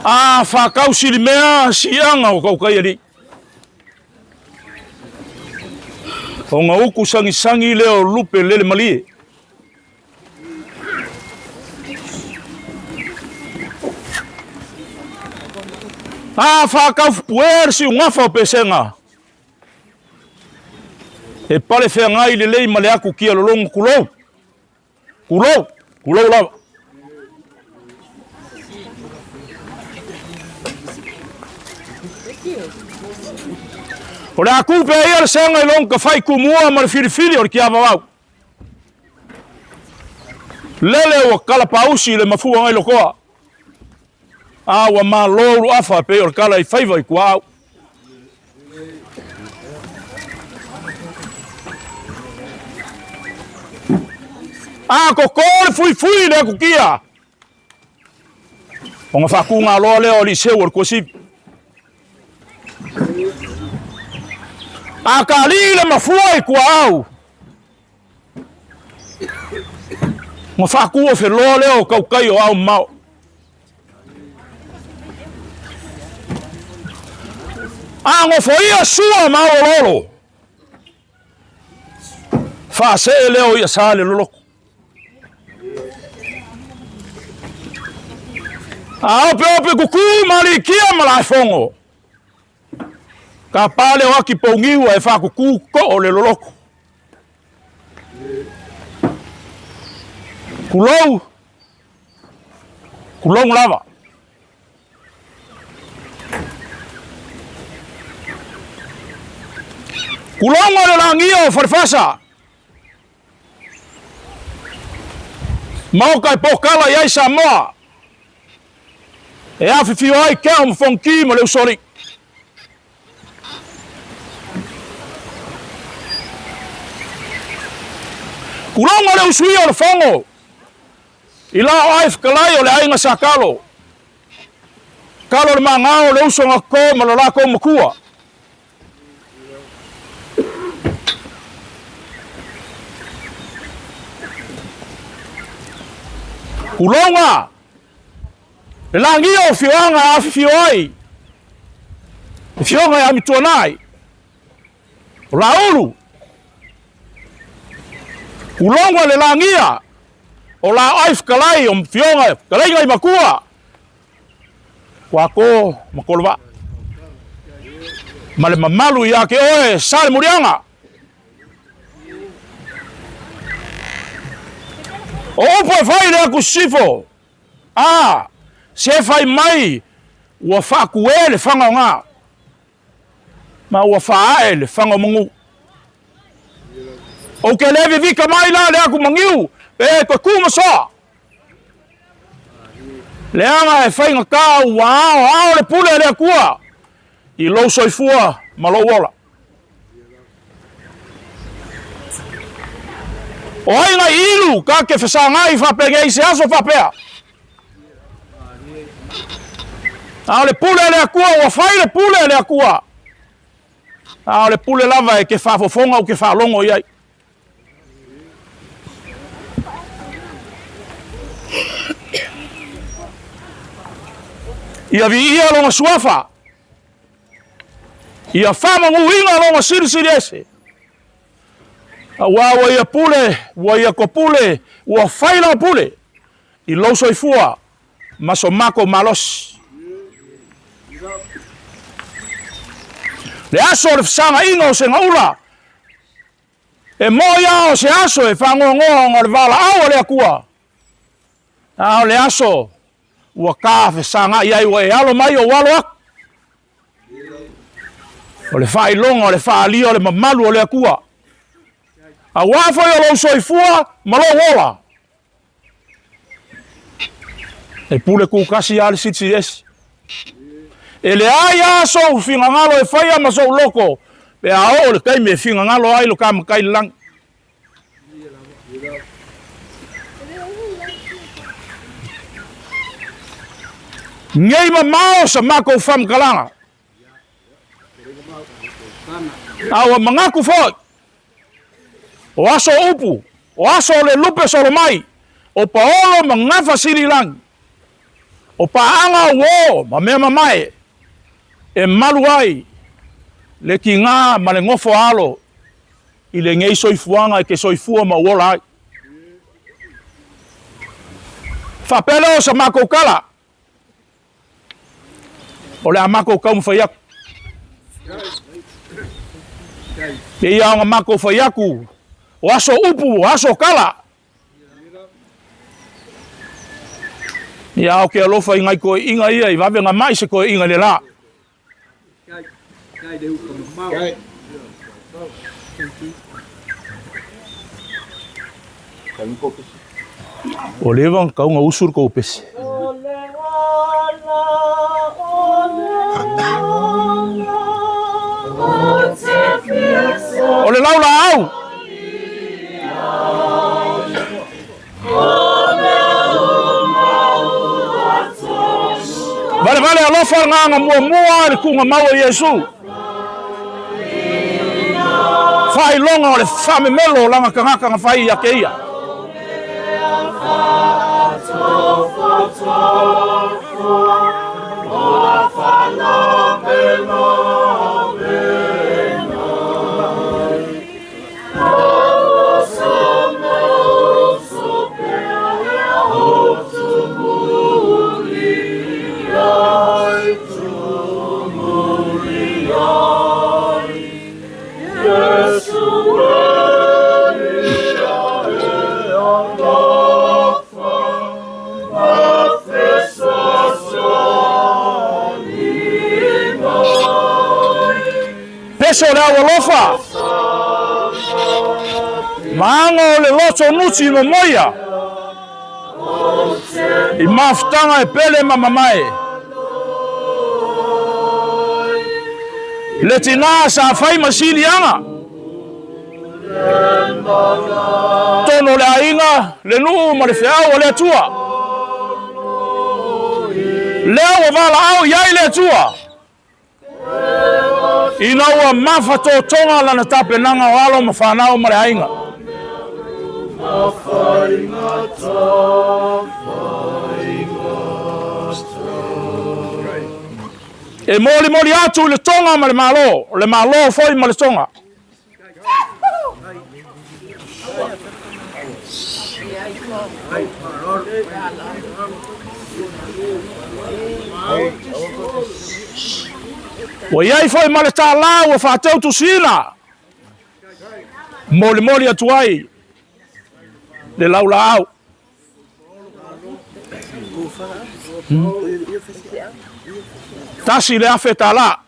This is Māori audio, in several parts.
Whakausi mea sianga o kaukai ali. O ngā uku sangi leo lupe lele mali. Whakau puer si ungafa o pesenga. E pale whea ngai le lei male aku kia lolongo kulou. Kulou lava. O le aku pe ia le senga i longa whai kumua ma le whiriwhiri o le kia wawau. Lele o kalapausi le mafua ngai lokoa. Wa ma loru afa pe o le kala i whaiva i kuau. Ko kore fui le kukia. O ngā whakunga loa leo li seu o le kuasipi. Ka li le mafua i kuau. Ngā whakua whi loa leo kaukai o au mau. Ngā whaia sua mau o lolo. Whase leo i a sāle loloko. Ope kuku mali kia malai fongo. Ka pale o aki pongiwa e whakuku ko o le loloko. Kulong lava. Kulong o le langia o farfasa. Mau kai pokala iai Samoa. E awhiwhio ai kea mo whonki mo leo sori. Kulonga leo sui o le whongo. I lao ai whakalai o le ainga sa kalo. Kalo le mangao leo songa ko ma lo lako makua. Kulonga. Le langia o whioanga a whiwhio ai. E whionga e amitua nai. O la uru. Kulonga le langia. O la ai whakalai o whionga. Kalai ngai makua. Wako makolwa. Ma le mamalu i ake oe sale murianga. O upo e whai le aku sifo. Se fai mai ua whakue le whanga o ngā. Ma ua whae le whanga o mungu. O ke lewe vika mai la le aku mangiu. E koe kuma soa. Le anga e whainga kā ua ao le pule le akua. I lo soifua ma lo wola. O ainga ilu ka ke whasangai whapege i se aso whapea. Le pule le akua, ua whai le pule le akua. Le pule lava e ke whafofonga o ke whalongo iai. Ia vi ia longa suafa. Ia whamangu inga longa siri ese. Ua ia pule, ua ia ko pule, ua whai la pule. I loso i fua, maso mako malos. Le aso le whasanga inga o se ngaula. E moia o se aso e whangongoa ngā le wala au le akua. O le aso, ua kā whasanga iai ua e alo mai o walo aku. O le whailonga, o le whaalia, o le mamalu o le akua. A wafai o lau soifua, malo wola. E pule kukasi ale sitsi esi. E le ai aso finga ngalo e whaia ma so loko. Pe a o le kai me finga ngalo ai lo kama kai lang. Ngei ma mao sa mako fam kalanga. Awa mangaku foi. O aso upu. O aso le lupe solo mai. O paolo mangafa siri lang. O paanga wo ma mea mamae e malu ai le ki ngā ma le ngofo alo i le ngei soifuanga e ke soifua ma uola ai. Whapele o sa mako kala. O le a mako kau mwhaiaku. E ia nga mako whaiaku. O aso upu, o aso kala. Ia o ke alofa i ngai koe inga ia i wawe nga mai se koe inga le la. O lewa kau ngā usur kou pesi. O le laula au. Vale vale alofa ngā mua mua le kunga maua Yesu. Whai longa o le whame melo langa kangaka ngā whai ia ke ia. Peso le awa lofa. Maanga o le loto nuti no moia. I maftanga e pele mamamae. Le tina sa fai masini anga. Tono le ainga, le nuu ma le feau o le atua. Le awa vala au iai le atua. Ina ua mafato tonga lana tape nanga o alo ma whanau ma le ainga. E moli moli atu le tonga ma le malo foi ma le tonga. O iai foi ma le tālau o whāteu tu sina. Moli moli atu ai. Le laula au. Tasi le afe tāla.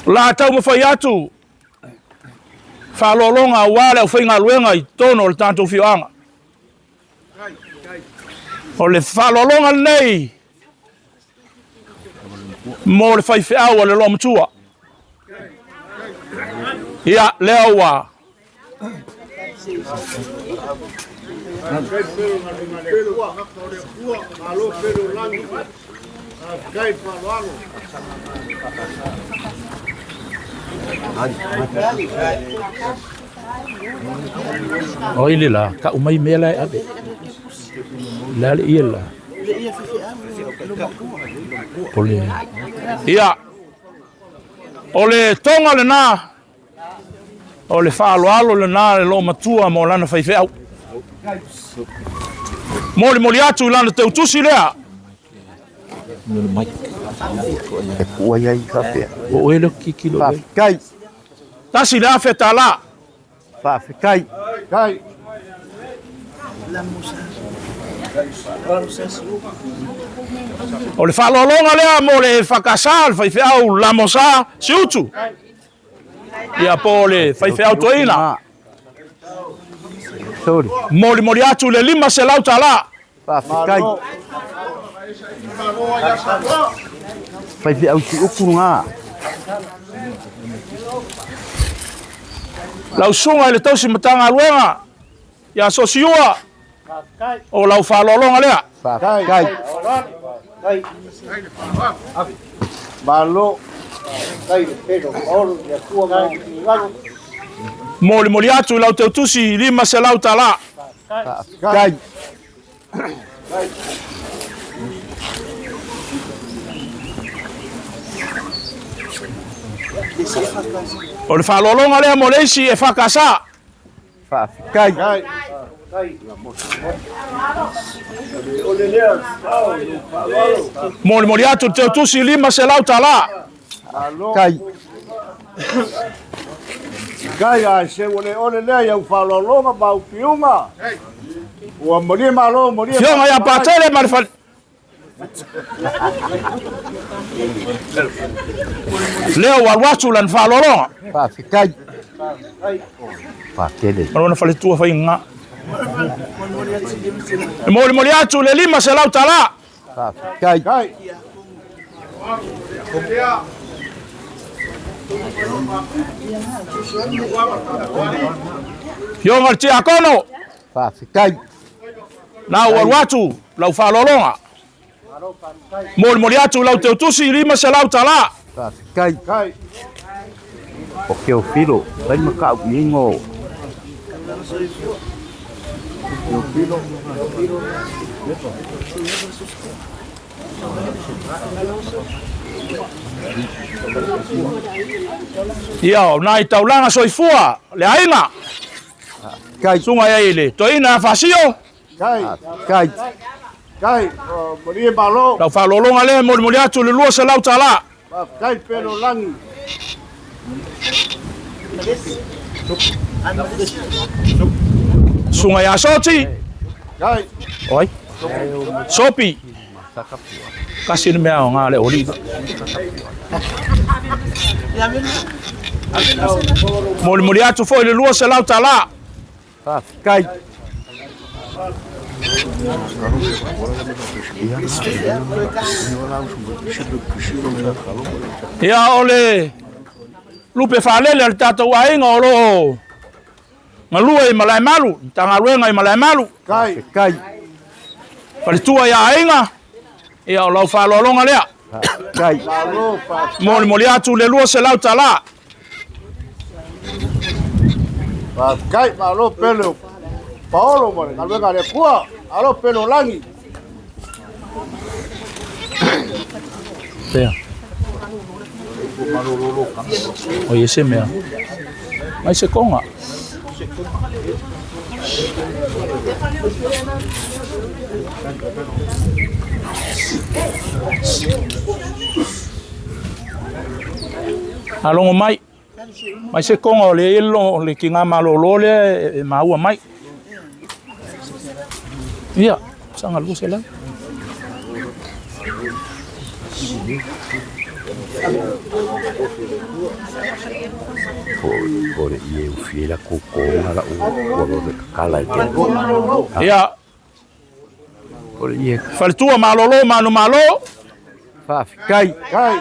La tau mawhai atu. Whalolonga wale au whainga luenga i tono le tātou whioanga. O le whalolonga nei. Mo le whai whiau le loa matua. Ia lea ua. O ile la ka umai mela abe. La le ia la. Ole. Ia. Ole tonga le na. Ole whaaloalo le na le lo matua mo lana whaifeau. Moli moli atu lana te utusi lea. E kua iai kawhea. O ele kikilo. Whawhikai. Tasi le afe tā la. Whawhikai. Kai. O le whalolonga lea mo le whakasal whaifeau lamosa si utu. Ia po le whaifeau toina. Sorry. Moli moli atu le lima se lau tā la. Whawhikai. Whaiwhi au si uku ngā. Lau sunga le tausi matanga luenga. Ia sosiua. O lau whalolonga lea. Whawhikai. Malo. Moli atu lau teu tusi lima se lau tala. Whawhikai. O le whalolonga lea mo leisi e whakasa. Whawhikai. Moli atu teu tusi lima se lau tala. Kai. Kai a se ole lea ia whalolonga mau piunga. Ua moria malo, moria. Fionga ia patele marifal. Leo walwatu lan whalolonga. Whawhikai. Whakele. Marona fale tua whai ngā. Moli atu le lima se lau tala. Whawhikai. Kai. Fionga te akono. Whawhikai. Na walwatu lau whalolonga. Moli atu lau teu tusi lima se lau tala. Whawhikai. Kai. O ke o whiro. Pai makau ingo. Ia, nai taulanga soifua, le ainga. Kai. Sunga ia ile, toina fasio. Kai. Kai. Kai. Moria malo. Lau whalolonga le, moli atu le lua se lau tala. Kai pero langi. Sunga ia soti. Kai. Oi. Sopi. Kasi ni mea o ngā le oli. Moli atu foi le lua se lau tala. Whawhikai. Ia ole lupe whalele al tātou ainga o loo. Ngalua i malai malu, tanga ruenga i malai malu. Kai. Kai. Paritua ia ainga. Ia o lau whalolonga lea. Kai. Malo pa. Moli atu le lua se lau tala. Kai malo pelo. Paolo more. Kalwenga le kua. Alo pelo langi. Pea. O ia se mea. Mai se konga. Alongo mai. Mai se konga o le ilo le ki ngā malolo le e maua mai. Ia, sanga lu se lai. Ore ie u whiera koko ngara u de kala te. Ia, Ore ie whalitua malolo manu malo. whawhikai. Kai.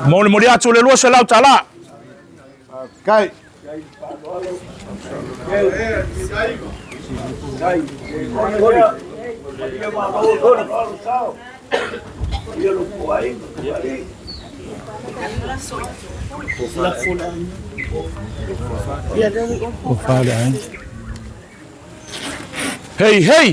Moli atu le lua se lau tala. Kai. O whale ai. Hei, hei!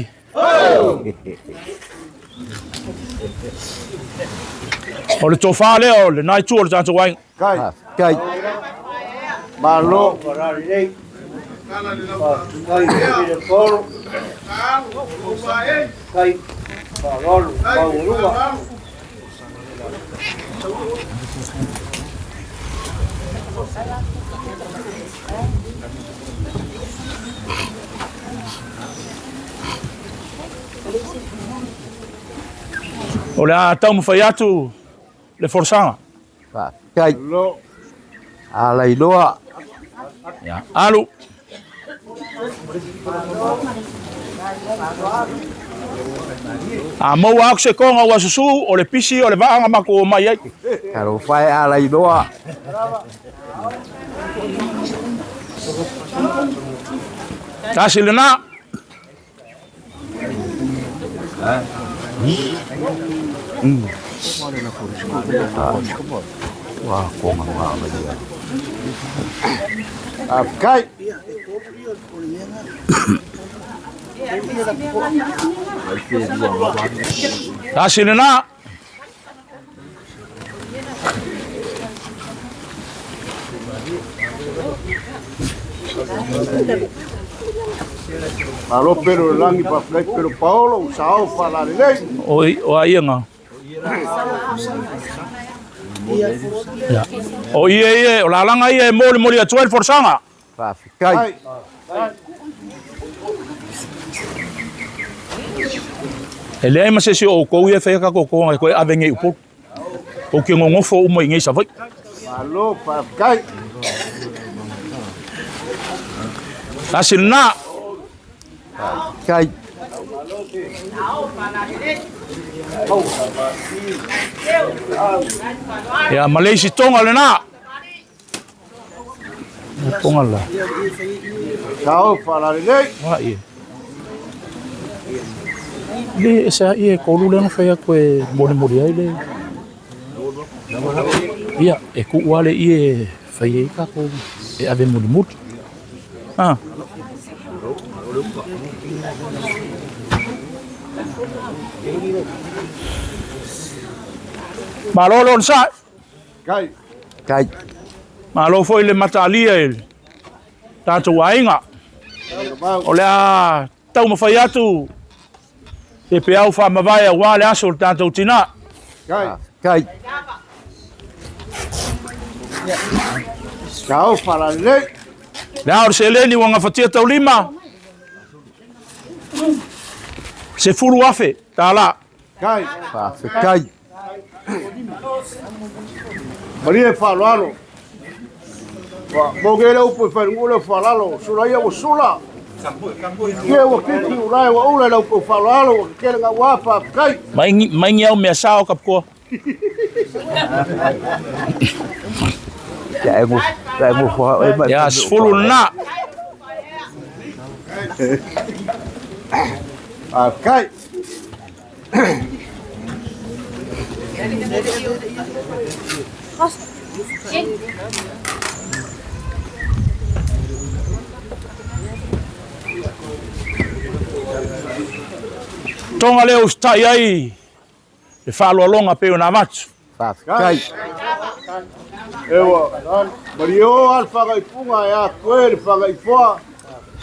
O le tō whale o le nai tua le tātou wain. Kai. Kai. Malo. O le a tau mawhai atu le forsanga. Whawhikai. Lo. Alai loa. Ia, alu. A maua aku se konga ua susu o le pisi o le vaanga mako o mai ai. Karo whae alai loa. Tasi lena. Wah, kok nggak dia. Kai. Tasi lena. Malo pero langi pa kai pero Paulo sao fala lei. O ai nga. Ya. O ie o la langa ie moli a 12 forsanga. Kai. Ele ai masesi o ko ie fe ka ko ko avenge upo. O ke ngofo o mo ngai sa vai. Malo pa kai. Tasi lena. Kai. Ya Malaysia tonga lena. Tonga la. Sao fala lei. Wa ie. Le sa ie ko lu le no fa ko moli ai le. Ia e ku wale ie fa ie ka ko e ave mut. Ah. Malolon sa. Kai. Kai. Malo foi le matalia ele. Tato wainga. Olha, tau mafai atu. Te peau fa mavai wa le aso tato tina. Kai. Kai. Sao fala lei. Now se leni wanga fatia tau lima. Se furu afe, tala. Kai. Kai. Maria falalo. Mogere upo fangule falalo. Sula ia o sula. Ia o kiki ulai o ula la upo falalo. Kele nga wapa kai. Mai au me sao kapko. Ya emo Ya furu na. Kai. Tonga leo stai ai. E falo longa pe na matu. Kai. Ewa. Mario alfa kai punga ya kwere faga ifoa.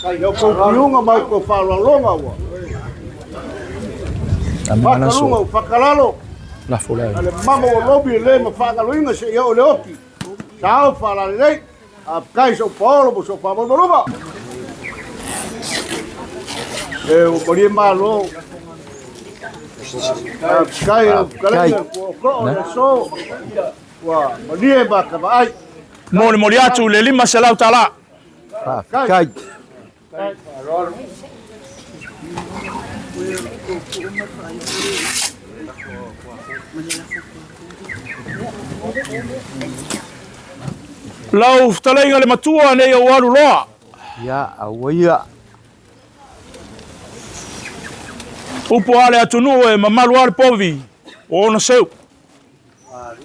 Kai no ko piunga mai ko falo longa wa. Amana so. Fakalunga fakalalo. La fola. Ale mamo o lobi le ma fakaluinga se yo le oki. Sao fala le. A kai so Paulo bo so famo no loma. Eu Maria malo. Kai ko so. Wa Maria ba ka ai. Moli atu le lima se lau tala. Kai. Lau talenga le matua nei o aru loa. Ya awia. Upo ale atunu e mamalu ale povi. O no seu.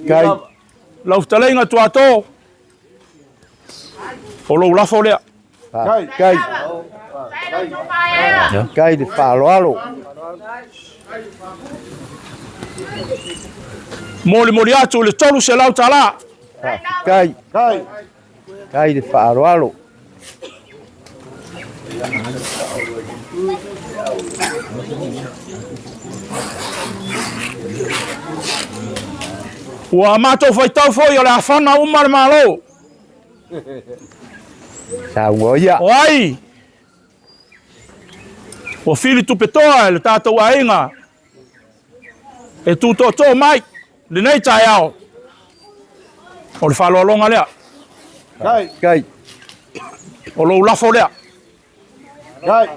Kai. Lau talenga tu ato. O lo lafo lea. Kai. Kai de falo. Moli atu le tolu se lau tala. Kai. Kai. Kai de falo. Ua matou foi tau foi o le afana uma le malo. Sa ngoia. O ai. O fili tu petoa le tatou ainga. E tu to mai. Le nei tai ao. O le falo longa lea. Kai. Kai. O lo lafo lea. Kai.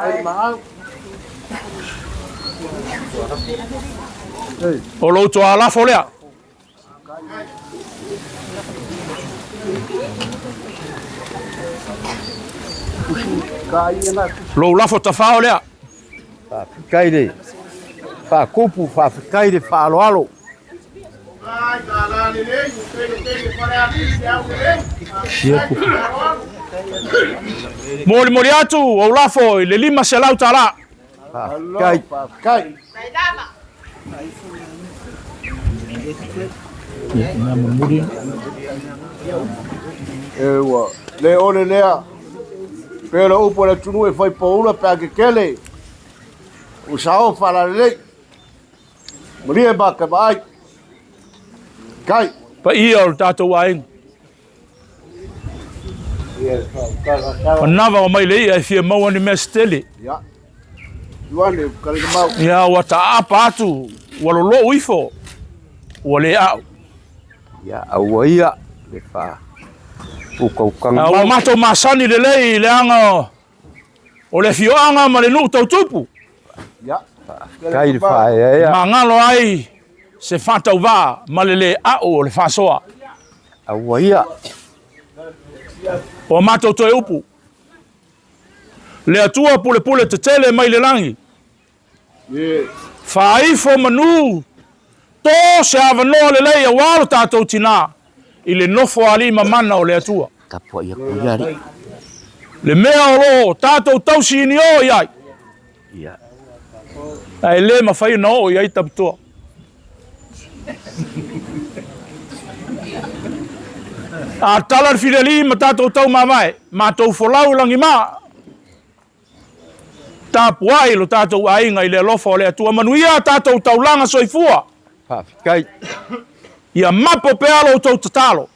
Ai ma. O lo to lafo lea. Lo lafo tafao lea. Whaafikai re. Whaakupu, whaafikai re, whaaloalo. Mori atu o lafo i le lima se lau tala. Whaafikai. Ewa, le ole lea. Pero upo le tunu e fai paula pe ake kele. Usao fala le. Maria baka mai. Kai. Pa ia o tātou aing. Panawa o mai le ia e fia maua ni mea stele. Ya. Luane, kalika mau. Ia wa ta apa atu, walolo uifo, wa le au. Ia aua ia. Le wha. Ukaukanga Wa mato masani le lei le anga o le fioanga ma le nu tau tupu. Ya. Kai le wha ea. Ma ngalo ai se whatau wā ma le au o le whasoa. Aua ia. O mato toe upu. Le atua pule pule te tele mai le langi. Ye. Whaifo manu. Tō se awanoa le lei a walo tātou tina. I le nofo alima mana o le atua. Kapua ia kuiari. Le mea o lo tātou tausi ini o iai. Ia. Ai le ma whai na o iai taputoa. A talar fideli ma tātou tau mawai. Ma tau folau langi mā. Tāpuai lo tātou ainga i le lofa o le atua. Manuia tātou taulanga soifua. Whaafikai. Ia mapo pe alo tau tatalo.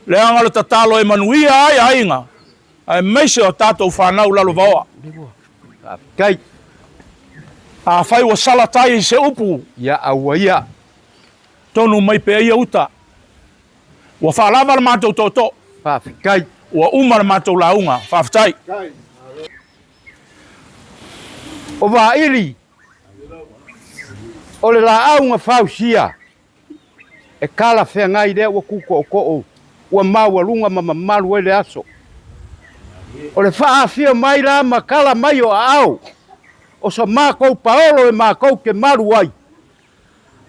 Le angalo tatalo e manuia ai ainga. Ai meise o tātou whanau lalo vaoa. Whaafikai. A whai wa salatai i se upu. Ia aua ia. Tonu mai pe ia uta. Wa whalawa la mātou toto. Whaafikai. Wa umar mātou launga. Whaafitai. Kai. O wā iri. O le la aunga whausia. E kala whea ngai rea ua kuko o ko o. Ua maua lunga mamaru e le aso. O le whaafia mai la ma kala mai o au. O sa mākou paolo e mākou ke maru ai.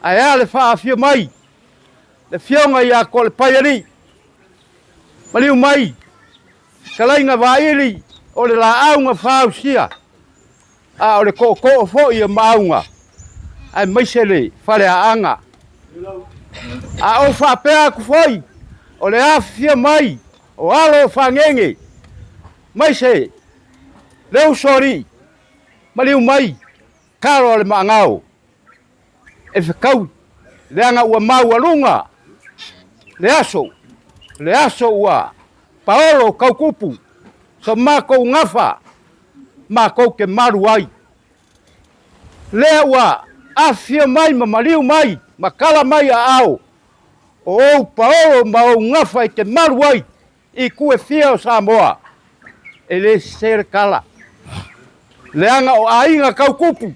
Ai a le whaafia mai. Le whionga i a ko le paiari. Maliu mai. Kalainga wā iri. O le la aunga whausia. A o le ko o fo i a maunga. Ai maisele whare a anga. A o whapea ku foi. O le afia mai. O alo whangenge. Maise. Leu sori. Maliu mai. Karo le maangao. E whakau. Le anga ua maua lunga. Le aso. Le aso ua. Paolo kaukupu. Sa mako ngafa. Mako ke maru ai. Le ua. Afia mai ma maliu mai. Makala mai a au. O Paolo ma o ngafa i te maru ai. I kue fia o Samoa. E le ser kala. Le anga o ainga kau kupu.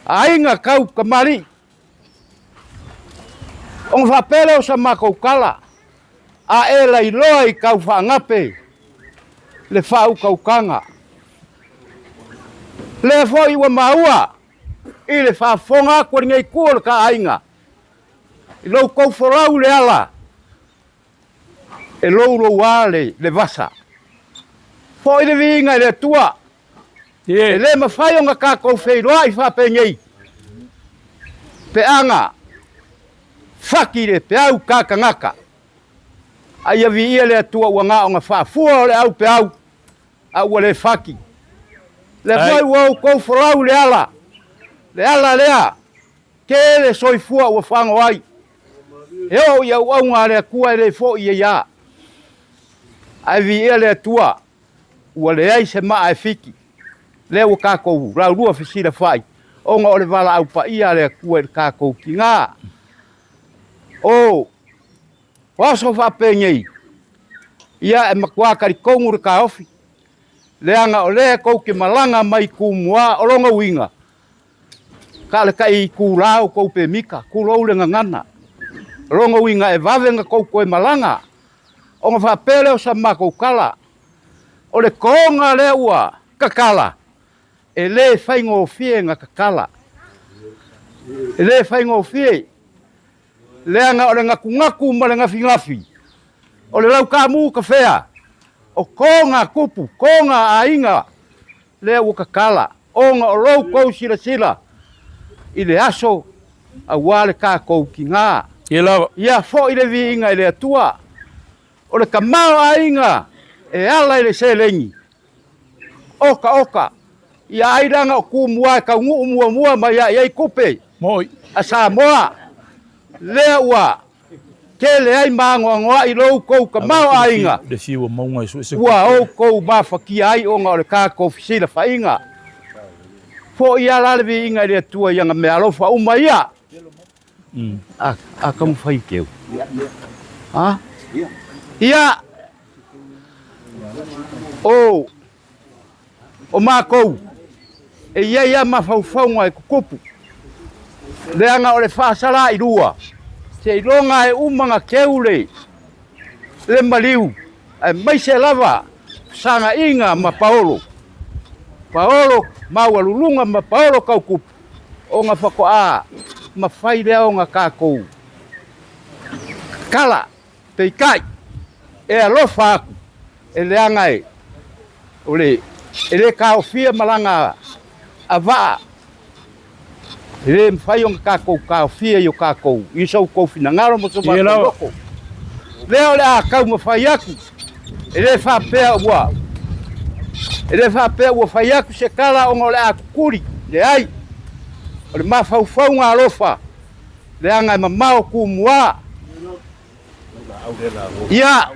Ainga kau kamari. O whapele o sa mako kala. A e la iloa i kau whangape. Le whau kau kanga. Le fo iwa maua. I le whafonga kua ngai kua ka ainga. I lau kou whorau le ala. E lau wale le vasa. Fo i le vinga i le tua. E le mawhai o ngā kā kou wheiroa i whape ngei. Pe anga. Whakire pe au kāka ngaka. Ai avi ia le atua ua ngā o ngā whaafua o le au pe au. Au le whaki. Le whai wau kou whorau le ala. Le ala lea. Ke le soifua ua whango ai. Eo ia au ngā le kua le fo i ia. Ai vi ia le atua. Ua le ai se maa e fiki. Le ua kākou rau rua whisira whai. O ngā o le wala au pa ia le kua le kākou ki ngā. O. Waso whapengei. Ia e makuakari kongu re ka ofi. Le anga o le kou ke malanga mai ku mua o longa winga. Ka le kai ku rau kou pe mika. Ku rau le ngangana. Longa winga e vavenga kou koe malanga. O ngā whapele o sa makou kala. O le konga le ua kakala. E le whaingofie ngā kakala. E le whaingofie. Leanga o le ngaku ma le ngafi. O le lau kamu ka whea. O konga kupu, konga ainga. Le ua kakala. Onga o lau kou sila. I le aso a wale kākou ki ngā. Ia fo i le vi inga i le atua. O le kamao ainga e ala i le selengi. Oka. Ia airanga o kumua e kaungu mua ma ia i kupe. Moi. A Samoa. Lea ua. Kele ai mangoa i lou kou kamao ainga. Le fiua maunga isu ese. Ua o kou mafakia ai onga o le kākou fisila whainga. Fo ia lalevi inga i le atua ianga me alofa uma ia. A kamu whai keu. Ha? Ia. O mākou. E ia mawhauwhaunga e kukupu. Leanga o le whaasala i rua. Te ilonga e umanga keule. Le maliu. E maise lava. Sanga inga ma Paolo. Paolo mawalulunga ma Paolo kaukupu. O ngā whakoa. Ma whai lea o ngā kākou. Kala. Te ikai. E alofa aku. E leanga e. Ole. E le kaofia malanga. A vaa. E le mwhai o ngā kākou kaofia i o kākou. I sau kou finangaro mo so mātou. Leo le a kau ma whai aku. E le whapea ua. E le whapea ua whai aku se kala o ngā le a kukuri. Le ai. O le mawhauwhau ngā alofa. Le anga e mamao ku mua. Ia.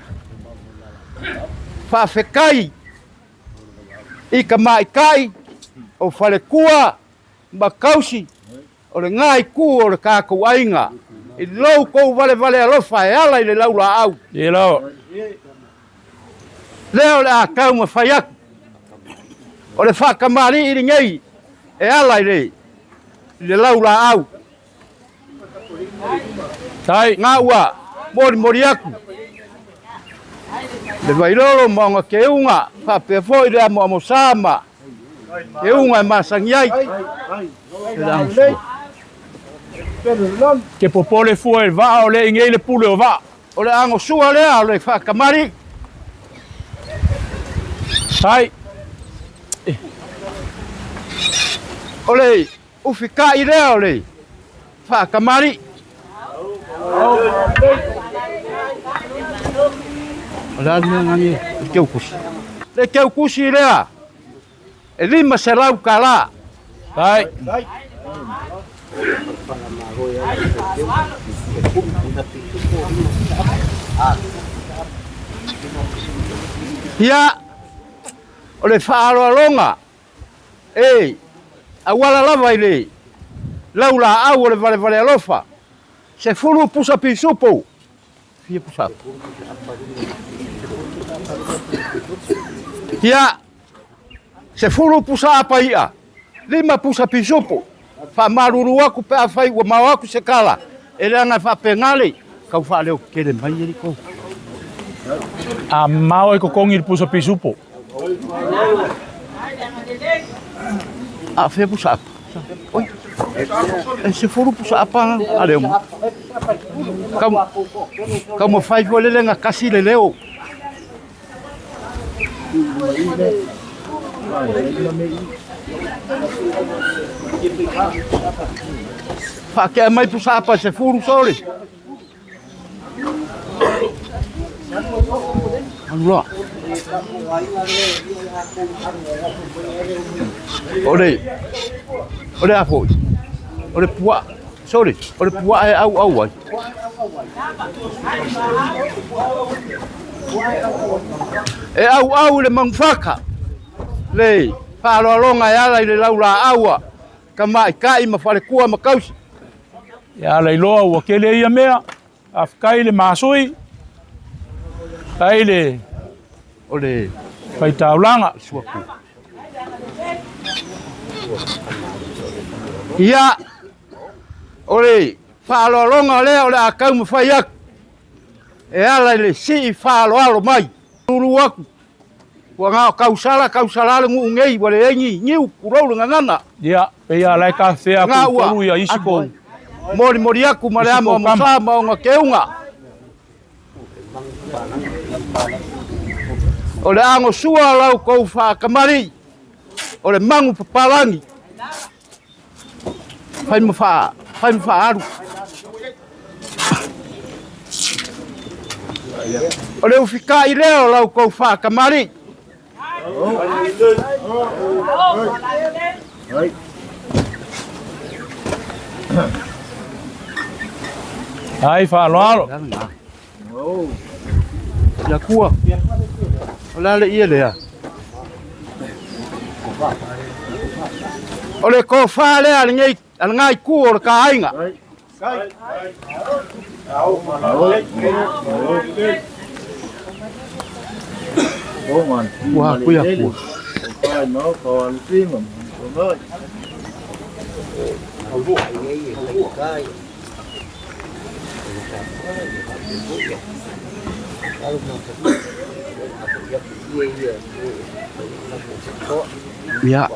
Whawhekai. I ka maikai. O whalekua. Makausi. O le ngai ku o le kākou ainga. I lau kou vale alofa e ala i le laura au. Ie lau. Leo le a kau ma whai aku. O le whakamari i ringei. E ala i le laura au. Tai. Ngā ua, mori aku. Le vairolo maunga ke unga, whapea fo i rea mo sama. Ke unga e masangi ai. Ke popole fua e vaa o le ingei le pule o vaa. O le ango sua lea o le whakamari. Tai. O le ufika i lea o le whakamari. O le almea ngangi i keu kusi. Le keu kusi i lea. E lima se lau ka la. Tai. Ia. O le whaaroalonga. Ei. A wala lava i le. Laula au o le vale alofa. Se furu pusa pisupo. Fia pusa. Ia. Se furu pusa apa ia. Lima pusa pisupo. Fa maruru aku pe afai ua mau aku se kala. Ele ana fa pengale. Kau fa leo kele mai ele ko. A mau e kokongi i pusa pisupo. A fe pusa apa. Oi. Se furu pusa apa ale mo. Kamu fai vo le nga kasi le leo. Fa ke mai pusa apa se furu sole. Allah. Ole afo. Ole pua. Sorry. Ole pua e au ai. E au le mangfaka. Le fa longa ya le laura aua. Kama kai ma fale kua ma kausi. Ya le loa ua kele ia mea. Afkai le masui. Kai le. Ole. Pai taulanga. Suaku. Ia. Ole. Fa longa le ole akau ma fai ak. E ala le si fa alo mai. Turu aku. Ua ngā kausala le ngu ngei wale engi ngiu kurau le ngangana. Ia, pe ia lai ka fea ku tolu ia isi kou. Mori aku ma le ama musa ma o ngā keunga. O le ango sua lau kou whaakamari. O le mangu papalangi. Whai mwha aru. O le ufika i leo lau kou whaakamari. Ai whaaloalo. Ia kua. O lale ia lea. O le ko wha lea al ngai ku o le ka ainga. Wah, kuya ku. Ya.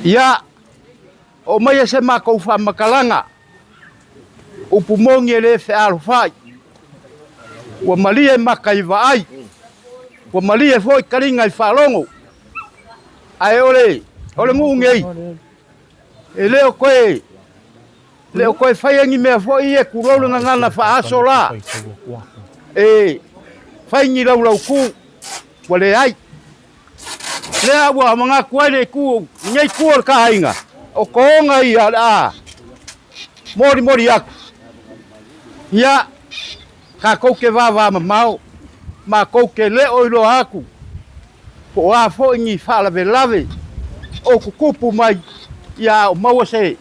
Ya. O mai se ma ko fa makalanga. O pumongi le fe alfai. Wa malie makai vai. Wa malie foi karinga I falongo. Ai ole ngu ngei. E leo koe fai ngi me foi e kurolo ngana fa asola. E fai ngi lau ku. Wale ai. Lea wa mga kuale ku nyai ku ka ainga. O konga I a. Mori aku. Ya ka kou ke vava mau. Ma kou ke le oilo aku. Po a fo ngi fala lave. O kukupu mai ya o mau se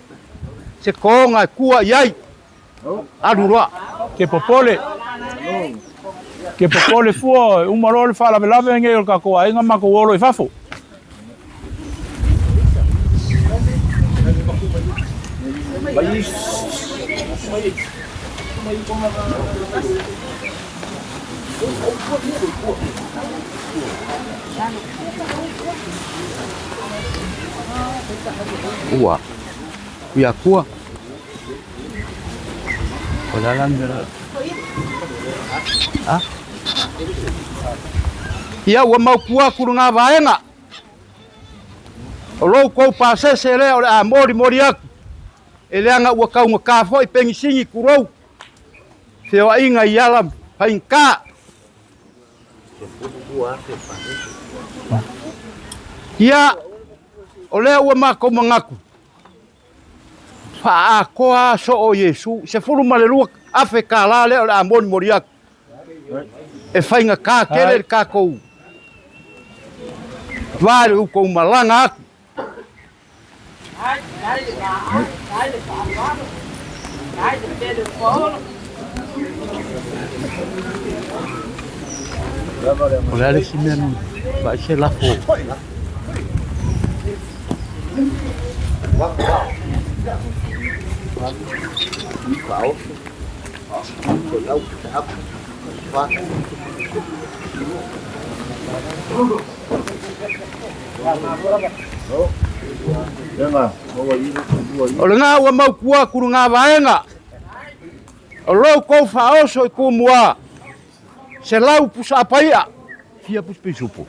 konga kua iai. Arurua. Ke popole. Ke popole fua umarole fala velave ngei o kako ainga mako olo I fafo. Ua. Ia kua. Olalandera. Ah. Ia ua mau kua kurunga vaenga. O lou kou pasese lea o le a mori aku. E leanga ua kaunga ka foi pengisingi kurou. Feo inga I alam painka. Ia o lea ua mako mangaku. Faa koa so o Yesu. Se furu malelua afe ka la lea o le a mori aku. E whainga ka kele ka kou. Vare u kou malanga aku. Olha esse menu, vai ser lá fora. Olha nga ua mau kua kurunga vaenga. O lou kou faoso I kumua. Se lau pusa apaia. Fia pus pisupo.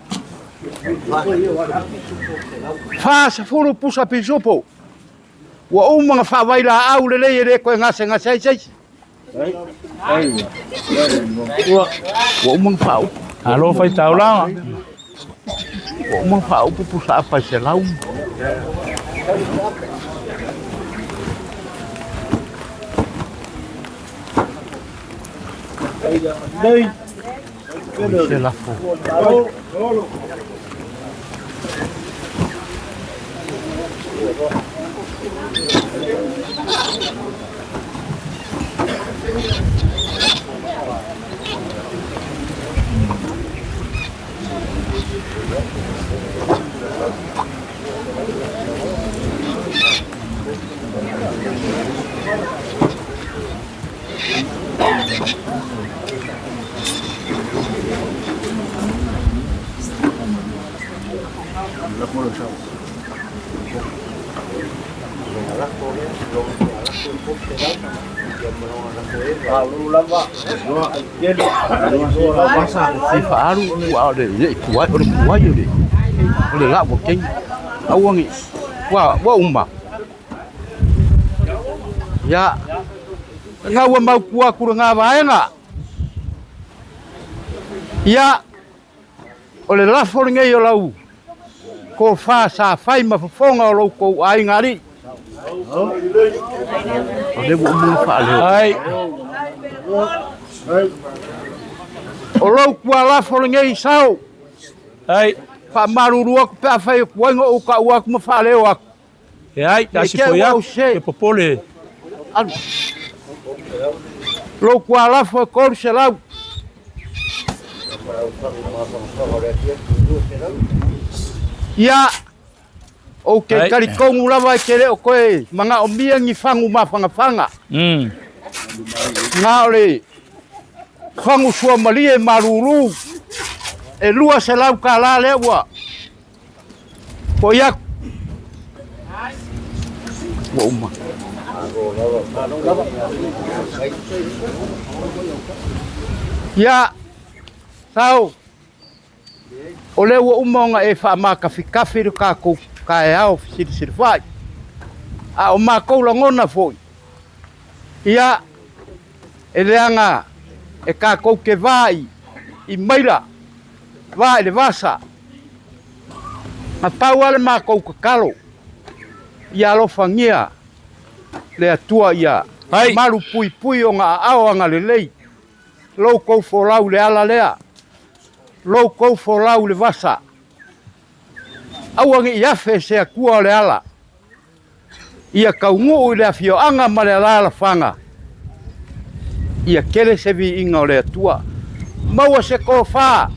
Fa se furu pusa pisupo. Ua umanga fa vaila au le le koe ngase sei. Ua umanga fa au. Alo fai taulanga. Ua umanga fa au pusa apai se lau. Đây. C'est la faute. Faru wa le kuai le la bo king awangi wa umma ya nga wa mau kua kuranga vaenga ya ole la foringa yo lau ko fa sa fai ma fonga o lo ko ai ngari ole bu mu fa le ai o lo kua la foringa i sao ai fa marurua ko pa fai ko ngo ka wa ko fa le wa ai ta si foi e popole lo kua la fo ko se la ya o ke kari kongu lava kere o koe manga o mia ngi fangu ma fanga nga ole fangu sua malie maruru e lua se lau ka la lewa po ya uma ya sao ole wo umonga e fa maka fikafiru ka ko ka e au sir vai a o ma ko ngona foi ia eleanga e ka ko ke vai i maira vai le vasa a pauale ma ko kalo ia lo fangia le atua ia maru pui o nga ao nga le lei lo ko fo lau le ala lea lo ko fo lau le vasa awangi ia fe se kua le ala ia kaungu le afio anga ma le ala fanga ia kele se vi inga le atua maua se ko fa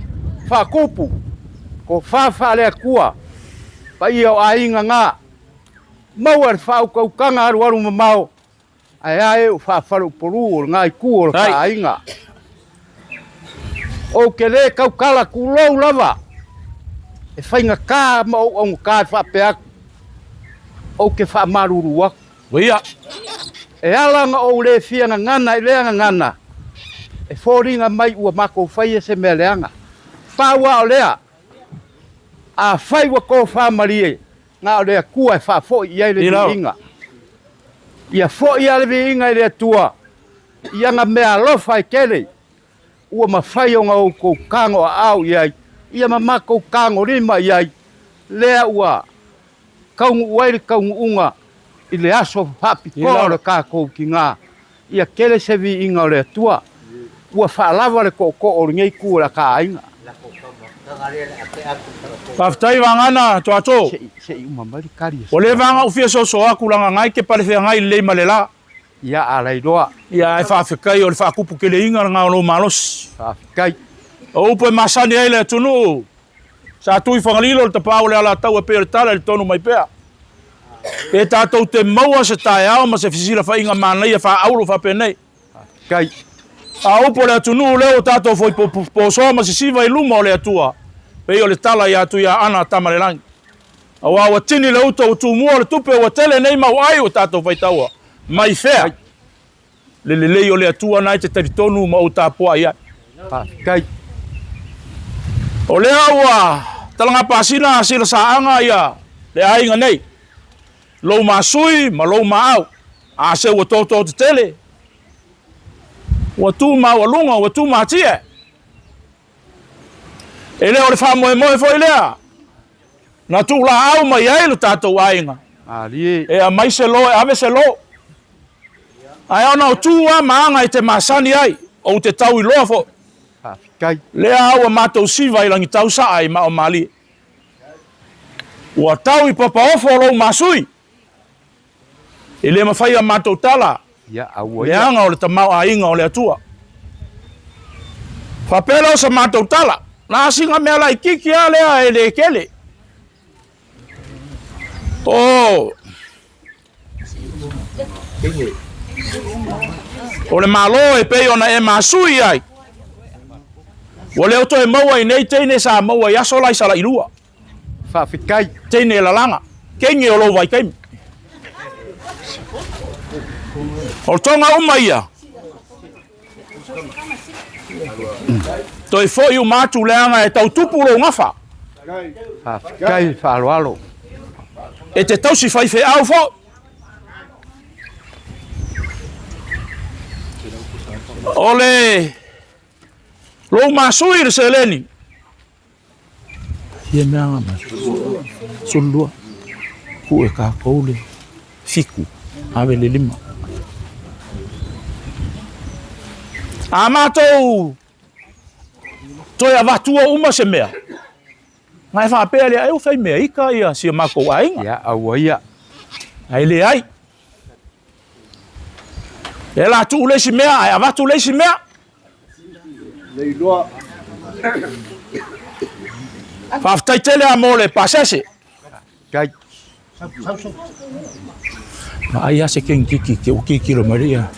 kupu ko fa le kua pa ia o ainga nga maua fa ko kanga aru mamao ai o fa faru poru ngai ku o ka ainga o ke le kaukala kulou lava e fainga ka ma o ka fa pe o ke fa marurua ia e alanga o le fianga ngana i leanga ngana e foringa mai ua mako fai se meleanga pawa o lea a fai wa ko fa marie nga o le kua e fa fo ia le inga ia fo ia le inga le tua ia nga me alofa kele ua mafai o ngau ko kango au iai ia mamako kango rima iai lea ua kaungu wairi kaungu unga i le aso hapi kore ka kou ki ngā ia kele se vi inga o le tua ua whaalawa le ko o ringei kua ka ainga Paftai wangana to ato se i umamari kari o le vanga ufia so aku langa ngai ke pale fea ngai le malela ia alai doa ia e whawhikai o le whakupu ke le inga ngā o malos whawhikai o upo e masani ai le tunu sa tui whangalilo le tapau le ala tau e pere tala le tonu mai pea e tātou te maua se tae au ma se fisila wha inga manai e wha auro wha penei kai a upo le tunu leo tātou foi po soa ma se siva i luma o le atua pei o le tala i atu ia ana tamare langi a wawa tini le uto o tu mua le tupe o tele nei mau ai o tātou whai taua mai fea le lei o le atua nai te taritonu ma o tāpua ia kai o le aua talanga pasina sila saanga ia le ainga nei lou masui ma lou maau a se ua toto te tele ua tu ma ua lunga ua tu ma tia e le o le wha moe foi lea na tu la au mai ai le tātou ainga e a mai se lo e ave se lo ai ona o tu a maanga i te masani ai o te tau i loa fo le au a mātou siva i langi tau sa ai ma o mali ua tau i papa ofo lou masui e le mawhai a mātou tala le anga o le tamau a inga o le atua whapela o sa mātou tala na asinga mea lai kiki a lea e le kele o le malo e pei ona e masui ai o le oto e maua i nei teine sa maua i aso lai sala i lua whawhikai teine e lalanga kengi o lo vai kai. O tonga uma ia. Toi foi o matu leanga e tau tupu lo ngafa. Kai whaaloalo. E te tau si fai fe au fo. Ole. Lo masui se leni. Ia mea ngama. Solua. Ku e ka koule. Fiku. Ave le lima. Amatou. Toi a vatua uma se mea. Ngai wha pēle ai o whai mea ika ia si mako ainga. Ia au ia. Ai le ai. E la tu leisi mea, ai a vatu leisi mea. Leiloa. Whaftai tele a mole pasese. Kai. Ma ai ase ken kiki ke o kiki lo maria.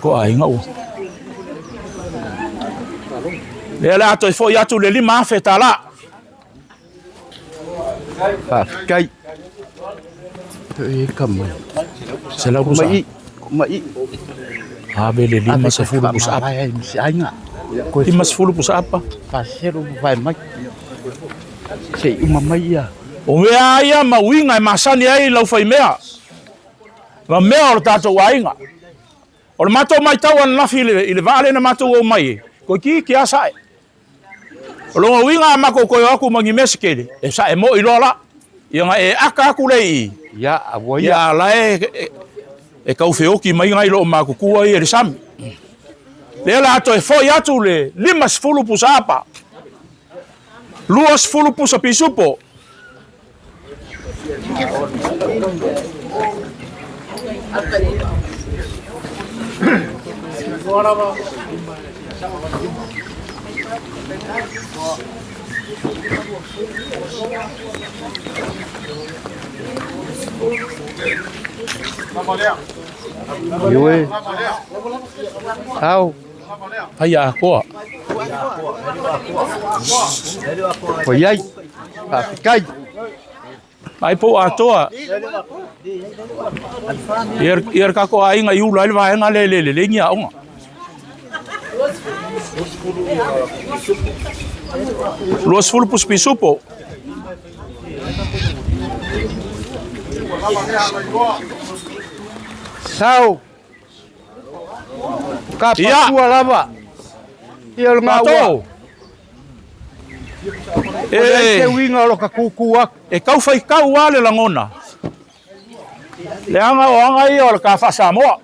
Ko ainga o. Le la to fo ya tu le lima feta la. Kai. E kamai. Se la usa. Mai. Habe le lima se fulu pus apa. Ainga. Lima se fulu pus apa. Pasero vai mai. Sei uma mai ia. O mea ia ma winga e masani ai lau fai mea. Ma mea o tato wainga. O le mato mai tau an lafi ile vale na mato o mai. Ko ki asai. O longa winga mako koe aku mangi mesikele. E sa e mo ilola. Ia nga e aka aku lei. Ia awai. Ia la e kau feoki mai ngai lo mako kua i e sami. Le la ato e foi atu le limas fulu pusa apa. Luas fulu pusa pisupo. Yue. Sao? Ai a koa. Foi ai. Kai. Ai po atoa. Ier kako ainga iula ile vaenga le ngia onga. Luas fulu pus pisupo. Sao? Kapa tua lava. Ia o ngau. E winga lo ka kukuak. E kau fai kau wale langona. Le anga o anga i o ka fa Samoa.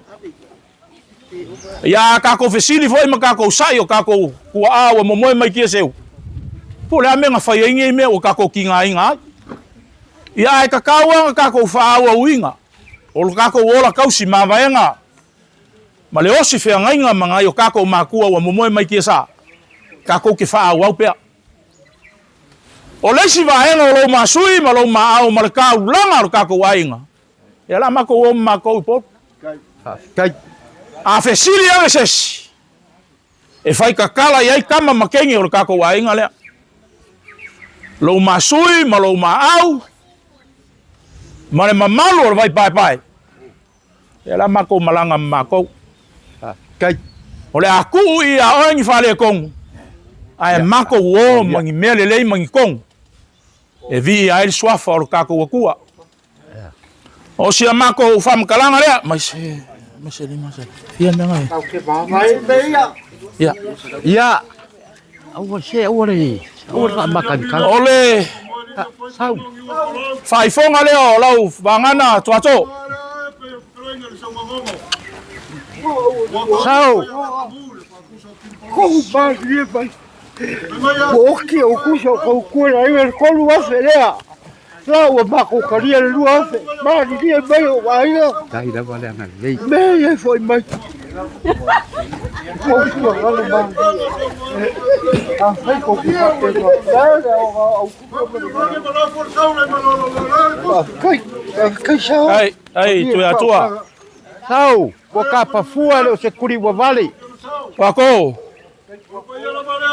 Ya ka ko fesili foi ma ka ko sai o ka ko kua a o momoe mai kia seu. Po le amenga fai ingi me o ka ko kinga inga. Ya e ka kaua ka ko fa o winga. O ka ko ola kausi ma vaenga. Ma le osi fe ngainga manga i o ka ko makua o momoe mai kia sa. Ka ko ki fa o pea. O leisi vaenga o lo masui ma lo maau ma le kau langa o ka ko wainga. E la mako o mako po. Kai. A fesili anga sesi. E fai kakala iai kama makengi o kako wainga lea. Lo masui ma lo maau. Ma le mamalu o vai pai. E la mako malanga mako. Kai. O le aku i a oangi whale kongu. Ai mako o mangi mele lei mangi kongu. E vi ai swafa o kako wakua. O sia mako whamkalanga lea. Mas lima se. Ia ngai. Ia. Au se ore. Ora makan kan. Ole. Sao? Fai fonga leo lau vangana tuato. Sao? Como vai vai. Porque o cujo o cura aí o colo a feria. Lá o maco queria lua, mas ninguém veio aí. Dai da vale na lei. Bem, foi mais. Ai, tu é a tua. Sao, o capa fua o se curi o vale. Wako.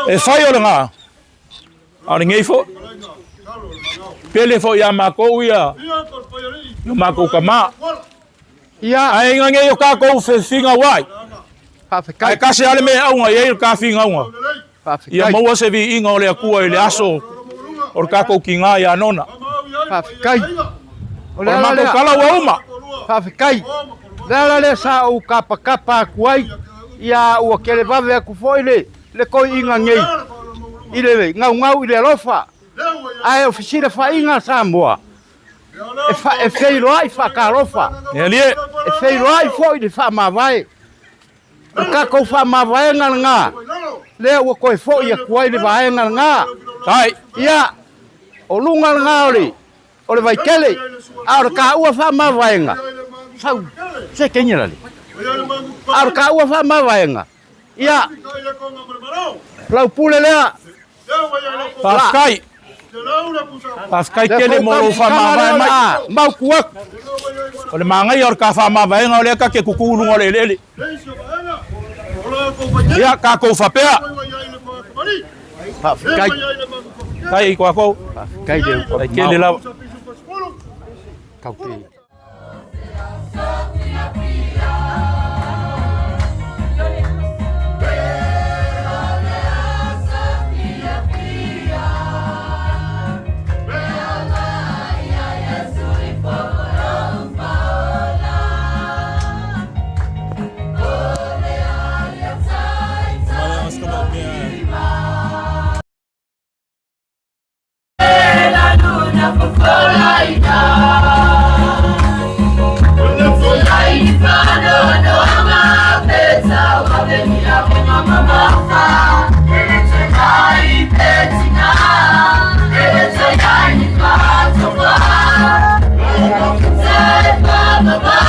E fai o nga. Ari ngei fo. pele fo ia mako ia yo mako kama ia ai ngange yo ka ko fe finga wai ai kasi ale me au ngai ka finga unga ia mo se vi inga ole akua ile aso or ka ko kinga ya nona kai ole mako kala wa uma kai le sa o kapa kuai ia o kele vave ku foile le ko inga ngei ile ngau ile lofa ai oficina fa inga Samoa e feilo ai fa karofa elie e feilo ai foi de fa mavai ka ko fa mavai nga le o ko foi ia kuai le vai nga ai ia o lunga nga o le vai kele a ka ua fa mavai nga sau se kenyera le a ka ua fa mavai nga ia lau pule lea Paskai kele moro fa mavai mai mau kuak ole mangai or ka fa mavai nga ole ka ke kukulu ngole lele ia ka ko fa pea kai ko ko kai de kele la kau ke Bye.